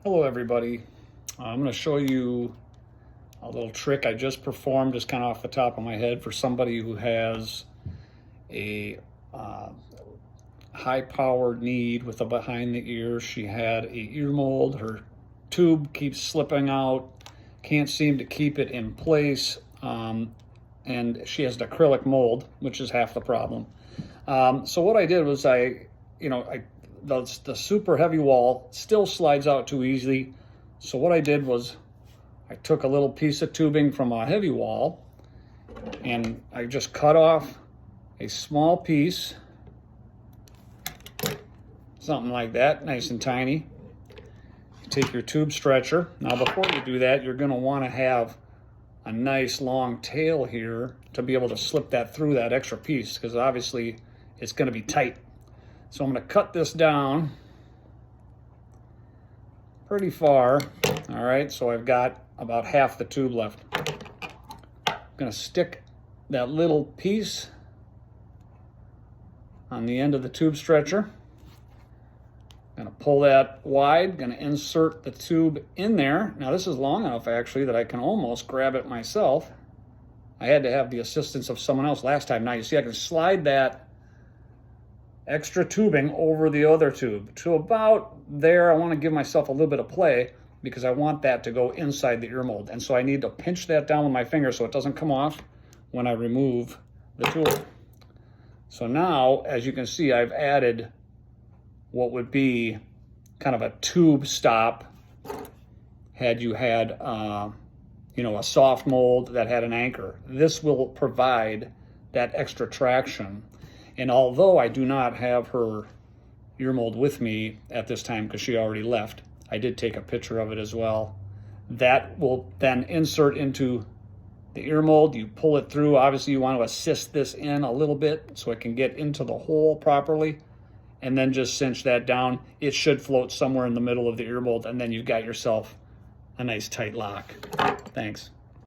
Hello everybody. I'm going to show you a little trick I just performed just kind of off the top of my head for somebody who has a high-powered need with a behind the ear. She had a ear mold. Her tube keeps slipping out, can't seem to keep it in place, and she has an acrylic mold, which is half the problem. So what I did was the super heavy wall still slides out too easily. So what I did was I took a little piece of tubing from a heavy wall and I just cut off a small piece, something like that, nice and tiny. You take your tube stretcher. Now before you do that, you're going to want to have a nice long tail here to be able to slip that through that extra piece, because obviously it's going to be tight. So I'm going to cut this down pretty far. All right, so I've got about half the tube left. I'm going to stick that little piece on the end of the tube stretcher. I'm going to pull that wide, going to insert the tube in there. Now this is long enough actually that I can almost grab it myself. I had to have the assistance of someone else last time. Now you see I can slide that extra tubing over the other tube to about there. I want to give myself a little bit of play because I want that to go inside the ear mold. And so I need to pinch that down with my finger so it doesn't come off when I remove the tool. So now, as you can see, I've added what would be kind of a tube stop had you had a soft mold that had an anchor. This will provide that extra traction. And although I do not have her ear mold with me at this time because she already left, I did take a picture of it as well. That will then insert into the ear mold. You pull it through. Obviously you want to assist this in a little bit so it can get into the hole properly, and then just cinch that down. It should float somewhere in the middle of the ear mold, and then you've got yourself a nice tight lock. Thanks.